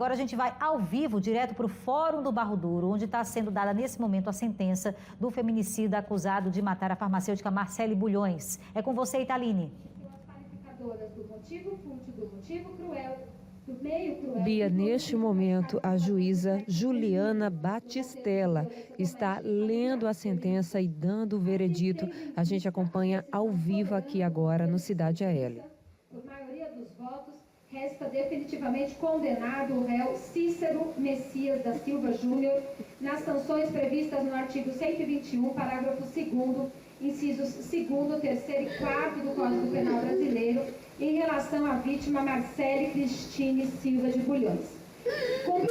Agora a gente vai ao vivo, direto para o Fórum do Barro Duro, onde está sendo dada nesse momento a sentença do feminicida acusado de matar a farmacêutica Marcele Bulhões. É com você, Italine. As qualificadoras do motivo fútil, do motivo cruel, do meio cruel... Bia, neste momento, a juíza Juliana Batistella está lendo a sentença e dando o veredito. A gente acompanha ao vivo aqui agora no Cidade AL. Por maioria dos votos, resta definitivamente condenado o réu Cícero Messias da Silva Júnior nas sanções previstas no artigo 121, parágrafo 2º, incisos 2º, 3º e 4º do Código Penal Brasileiro, em relação à vítima Marcele Cristine Silva de Bulhões. O artigo 59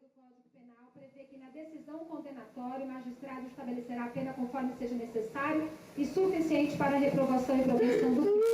do Código Penal prevê que na decisão condenatória o magistrado estabelecerá a pena conforme seja necessário e suficiente para a reprovação e prevenção do crime.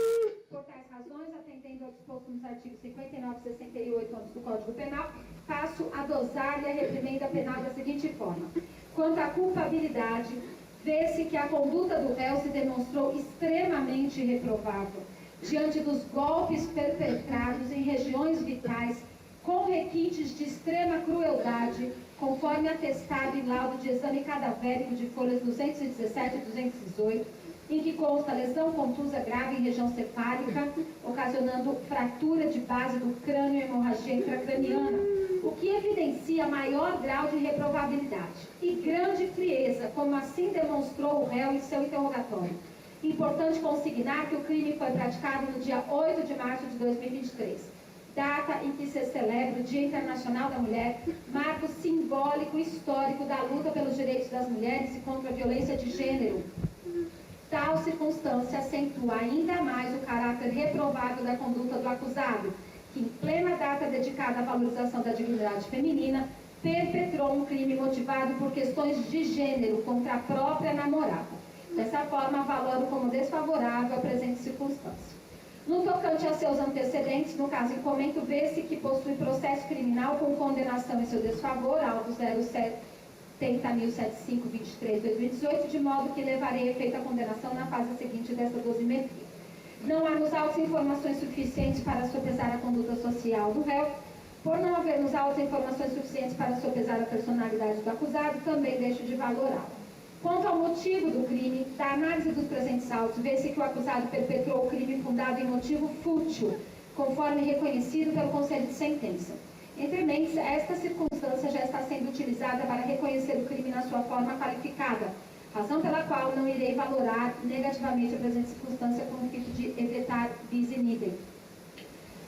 Por tais razões, atendendo ao disposto nos artigos 59 e 68 do Código Penal, passo a dosar-lhe a reprimenda penal da seguinte forma. Quanto à culpabilidade, vê-se que a conduta do réu se demonstrou extremamente reprovável, diante dos golpes perpetrados em regiões vitais, com requintes de extrema crueldade, conforme atestado em laudo de exame cadavérico de folhas 217 e 218, em que consta lesão contusa grave em região cefálica, ocasionando fratura de base do crânio e hemorragia intracraniana, o que evidencia maior grau de reprovabilidade e grande frieza, como assim demonstrou o réu em seu interrogatório. Importante consignar que o crime foi praticado no dia 8 de março de 2023, data em que se celebra o Dia Internacional da Mulher, marco simbólico e histórico da luta pelos direitos das mulheres e contra a violência de gênero. Tal circunstância acentua ainda mais o caráter reprovável da conduta do acusado, que em plena data dedicada à valorização da dignidade feminina, perpetrou um crime motivado por questões de gênero contra a própria namorada. Dessa forma, valoro como desfavorável a presente circunstância. No tocante a seus antecedentes, no caso em comento, vê-se que possui processo criminal com condenação em seu desfavor, auto 070.7523/2018, de modo que levarei a efeito a condenação na fase seguinte dessa dosimetria. Não há nos autos informações suficientes para sopesar a conduta social do réu. Por não haver nos autos informações suficientes para sopesar a personalidade do acusado, também deixo de valorá-lo. Quanto ao motivo do crime, da análise dos presentes autos, vê-se que o acusado perpetrou o crime fundado em motivo fútil, conforme reconhecido pelo Conselho de Sentença. Entre mentes, esta circunstância já está sendo utilizada para reconhecer o crime na sua forma qualificada, razão pela qual não irei valorar negativamente a presente circunstância com o intuito de evitar bis in idem.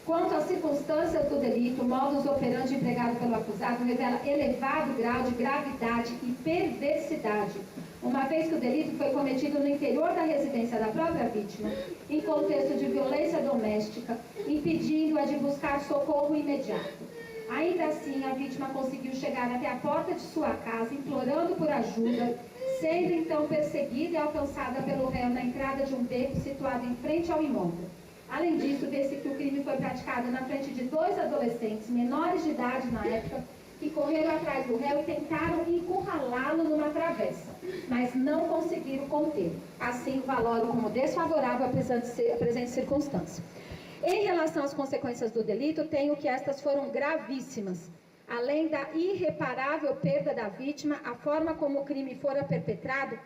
Quanto às circunstâncias do delito, o modus operandi empregado pelo acusado revela elevado grau de gravidade e perversidade, uma vez que o delito foi cometido no interior da residência da própria vítima, em contexto de violência doméstica, impedindo-a de buscar socorro imediato. Ainda assim, a vítima conseguiu chegar até a porta de sua casa, implorando por ajuda, sendo então perseguida e alcançada pelo réu na entrada de um beco situado em frente ao imóvel. Além disso, vê-se que o crime foi praticado na frente de dois adolescentes, menores de idade na época, que correram atrás do réu e tentaram encurralá-lo numa travessa, mas não conseguiram contê-lo. Assim, valoro como desfavorável a presente circunstância. Em relação às consequências do delito, tenho que estas foram gravíssimas. Além da irreparável perda da vítima, a forma como o crime fora perpetrado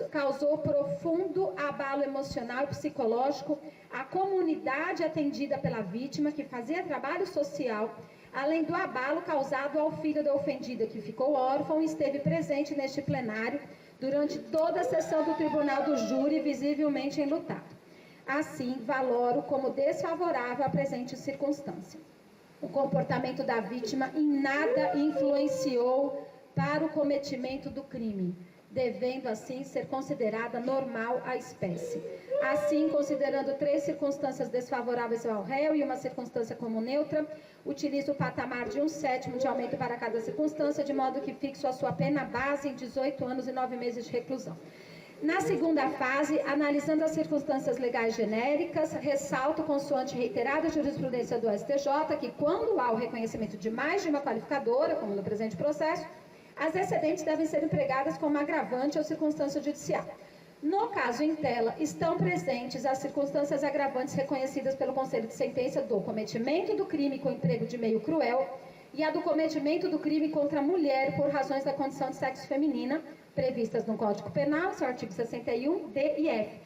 causou profundo abalo emocional e psicológico à comunidade atendida pela vítima, que fazia trabalho social, além do abalo causado ao filho da ofendida, que ficou órfão e esteve presente neste plenário durante toda a sessão do Tribunal do Júri, visivelmente enlutado. Assim, valoro como desfavorável a presente circunstância. O comportamento da vítima em nada influenciou para o cometimento do crime, devendo assim ser considerada normal a espécie. Assim, considerando 3 circunstâncias desfavoráveis ao réu e uma circunstância como neutra, utilizo o patamar de 1/7 de aumento para cada circunstância, de modo que fixo a sua pena base em 18 anos e 9 meses de reclusão. Na segunda fase, analisando as circunstâncias legais genéricas, ressalto, consoante reiterada jurisprudência do STJ, que quando há o reconhecimento de mais de uma qualificadora, como no presente processo, as excedentes devem ser empregadas como agravante ou circunstância judicial. No caso em tela, estão presentes as circunstâncias agravantes reconhecidas pelo Conselho de Sentença do cometimento do crime com emprego de meio cruel e a do cometimento do crime contra a mulher por razões da condição de sexo feminina, previstas no Código Penal, seu artigo 61, D e F,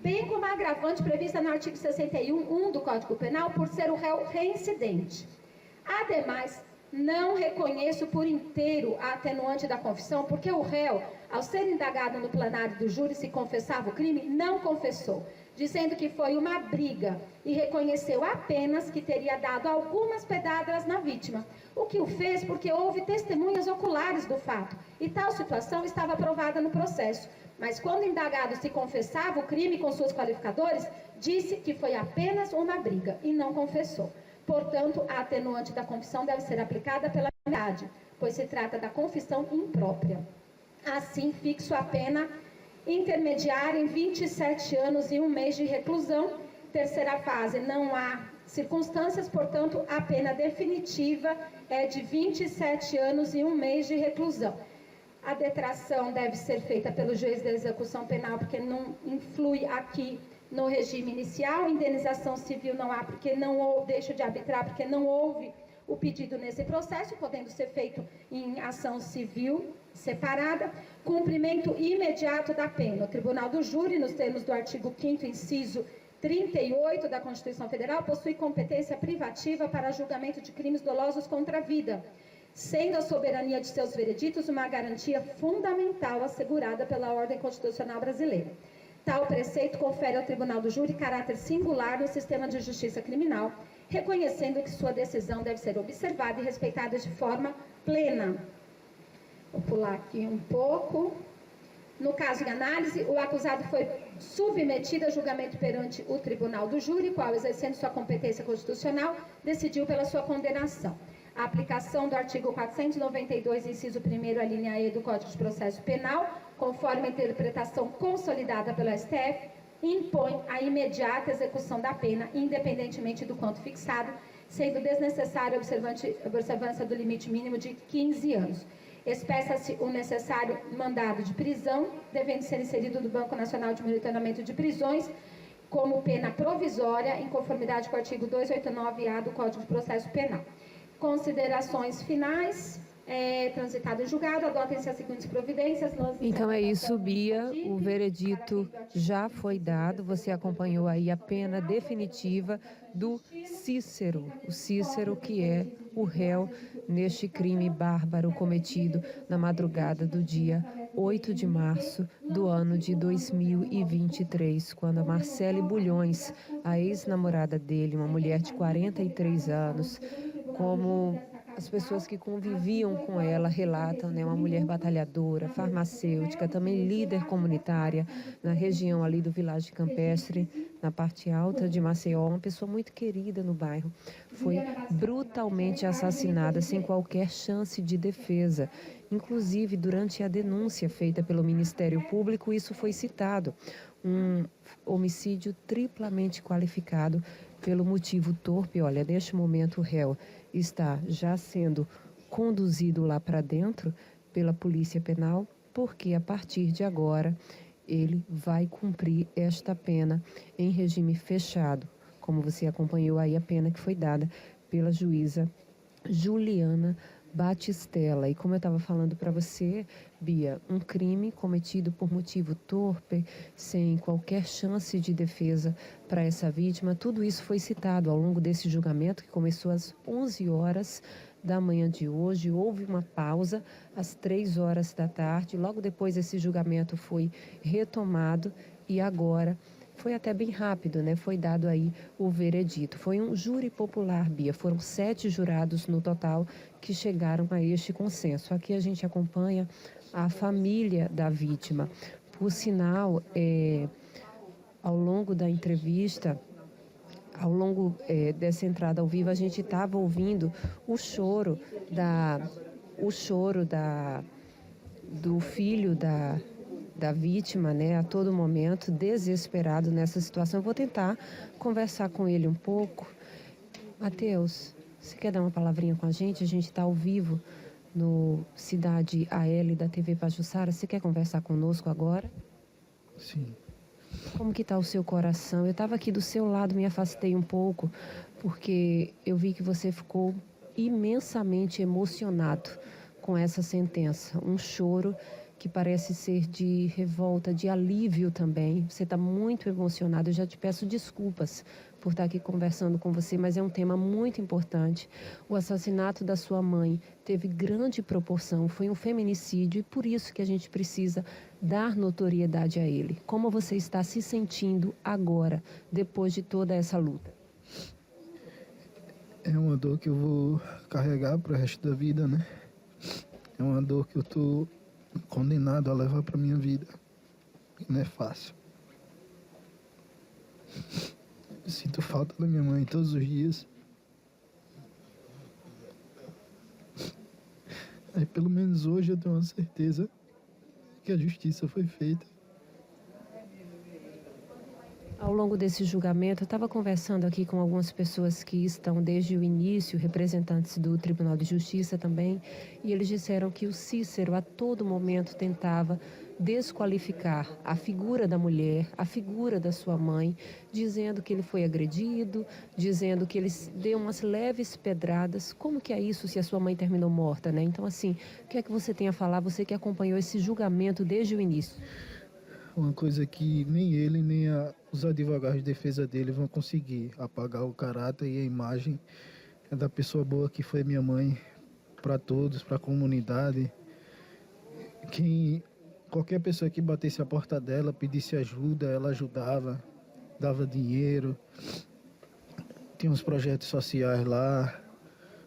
bem como a agravante prevista no artigo 61, 1 do Código Penal, por ser o réu reincidente. Ademais, não reconheço por inteiro a atenuante da confissão, porque o réu, ao ser indagado no plenário do júri se confessava o crime, não confessou, dizendo que foi uma briga e reconheceu apenas que teria dado algumas pedradas na vítima, o que o fez porque houve testemunhas oculares do fato, e tal situação estava provada no processo. Mas quando o indagado se confessava o crime com seus qualificadores, disse que foi apenas uma briga e não confessou. Portanto, a atenuante da confissão deve ser aplicada pela metade, pois se trata da confissão imprópria. Assim, fixo a pena intermediária em 27 anos e 1 mês de reclusão. Terceira fase, não há circunstâncias, portanto, a pena definitiva é de 27 anos e 1 mês de reclusão. A detração deve ser feita pelo juiz da execução penal, porque não influi aqui no regime inicial. Indenização civil não há, porque não houve, deixa de arbitrar, porque não houve o pedido nesse processo, podendo ser feito em ação civil separada. Cumprimento imediato da pena. O Tribunal do Júri, nos termos do artigo 5º, inciso 38 da Constituição Federal, possui competência privativa para julgamento de crimes dolosos contra a vida, sendo a soberania de seus vereditos uma garantia fundamental assegurada pela ordem constitucional brasileira. Tal preceito confere ao Tribunal do Júri caráter singular no sistema de justiça criminal, reconhecendo que sua decisão deve ser observada e respeitada de forma plena. Vou pular aqui um pouco. No caso em análise, o acusado foi submetido a julgamento perante o Tribunal do Júri, qual, exercendo sua competência constitucional, decidiu pela sua condenação. A aplicação do artigo 492, inciso 1º, a linha E do Código de Processo Penal, conforme a interpretação consolidada pelo STF, impõe a imediata execução da pena, independentemente do quanto fixado, sendo desnecessária a observância do limite mínimo de 15 anos. Expressa-se o necessário mandado de prisão, devendo ser inserido no Banco Nacional de Monitoramento de Prisões, como pena provisória, em conformidade com o artigo 289-A do Código de Processo Penal. Considerações finais. Transitado em julgado, adotem-se as seguintes providências. Então é isso, Bia, o veredito já foi dado, você acompanhou aí a pena definitiva do Cícero, o Cícero que é o réu neste crime bárbaro cometido na madrugada do dia 8 de março do ano de 2023, quando a Marcele Bulhões, a ex-namorada dele, uma mulher de 43 anos, como as pessoas que conviviam com ela relatam, né, uma mulher batalhadora, farmacêutica, também líder comunitária na região ali do Vilaggio Campestre, na parte alta de Maceió, uma pessoa muito querida no bairro, foi brutalmente assassinada sem qualquer chance de defesa. Inclusive, durante a denúncia feita pelo Ministério Público, isso foi citado, um homicídio triplamente qualificado pelo motivo torpe. Olha, neste momento o réu está já sendo conduzido lá para dentro pela Polícia Penal, porque a partir de agora ele vai cumprir esta pena em regime fechado, como você acompanhou aí a pena que foi dada pela juíza Juliana Batistella. E como eu estava falando para você, Bia, um crime cometido por motivo torpe, sem qualquer chance de defesa para essa vítima, tudo isso foi citado ao longo desse julgamento, que começou às 11 horas da manhã de hoje. Houve uma pausa às 3 horas da tarde, logo depois esse julgamento foi retomado e agora foi até bem rápido, né? Foi dado aí o veredito. Foi um júri popular, Bia. Foram 7 jurados no total que chegaram a este consenso. Aqui a gente acompanha a família da vítima. Por sinal, ao longo da entrevista, ao longo dessa entrada ao vivo, a gente estava ouvindo o choro do filho da vítima, né, a todo momento, desesperado nessa situação. Eu vou tentar conversar com ele um pouco. Mateus, você quer dar uma palavrinha com a gente? A gente está ao vivo no Cidade AL da TV Pajuçara. Você quer conversar conosco agora? Sim. Como que está o seu coração? Eu estava aqui do seu lado, me afastei um pouco, porque eu vi que você ficou imensamente emocionado com essa sentença. Um choro que parece ser de revolta, de alívio também. Você está muito emocionado. Eu já te peço desculpas por estar aqui conversando com você, mas é um tema muito importante. O assassinato da sua mãe teve grande proporção, foi um feminicídio e por isso que a gente precisa dar notoriedade a ele. Como você está se sentindo agora, depois de toda essa luta? É uma dor que eu vou carregar pro resto da vida, né? É uma dor que eu tô condenado a levar pra minha vida. E não é fácil. Eu sinto falta da minha mãe todos os dias. Aí pelo menos hoje eu tenho uma certeza que a justiça foi feita. Ao longo desse julgamento, eu estava conversando aqui com algumas pessoas que estão desde o início, representantes do Tribunal de Justiça também, e eles disseram que o Cícero a todo momento tentava desqualificar a figura da mulher, a figura da sua mãe, dizendo que ele foi agredido, dizendo que ele deu umas leves pedradas. Como que é isso se a sua mãe terminou morta, né? Então, assim, o que é que você tem a falar, você que acompanhou esse julgamento desde o início? Uma coisa que nem ele, nem os advogados de defesa dele vão conseguir apagar o caráter e a imagem da pessoa boa que foi minha mãe para todos, para a comunidade. Qualquer pessoa que batesse a porta dela, pedisse ajuda, ela ajudava, dava dinheiro. Tem uns projetos sociais lá.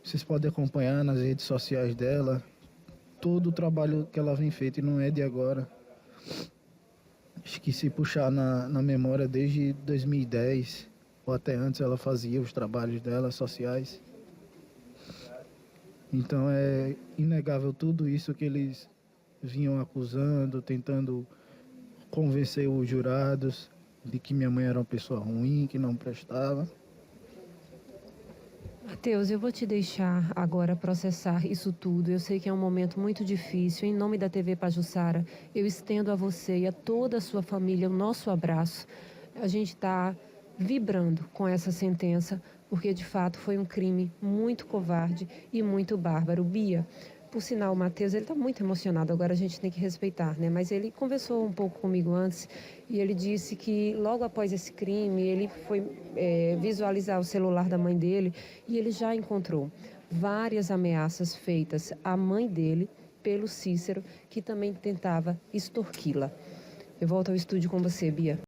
Vocês podem acompanhar nas redes sociais dela. Todo o trabalho que ela vem feito e não é de agora. Acho que se puxar na memória desde 2010 ou até antes ela fazia os trabalhos dela sociais. Então é inegável tudo isso que eles vinham acusando, tentando convencer os jurados de que minha mãe era uma pessoa ruim, que não prestava. Matheus, eu vou te deixar agora processar isso tudo. Eu sei que é um momento muito difícil. Em nome da TV Pajuçara, eu estendo a você e a toda a sua família o nosso abraço. A gente está vibrando com essa sentença, porque de fato foi um crime muito covarde e muito bárbaro. Bia, por sinal, o Matheus, ele está muito emocionado, agora a gente tem que respeitar, né? Mas ele conversou um pouco comigo antes e ele disse que logo após esse crime, ele foi visualizar o celular da mãe dele e ele já encontrou várias ameaças feitas à mãe dele pelo Cícero, que também tentava extorquí-la. Eu volto ao estúdio com você, Bia.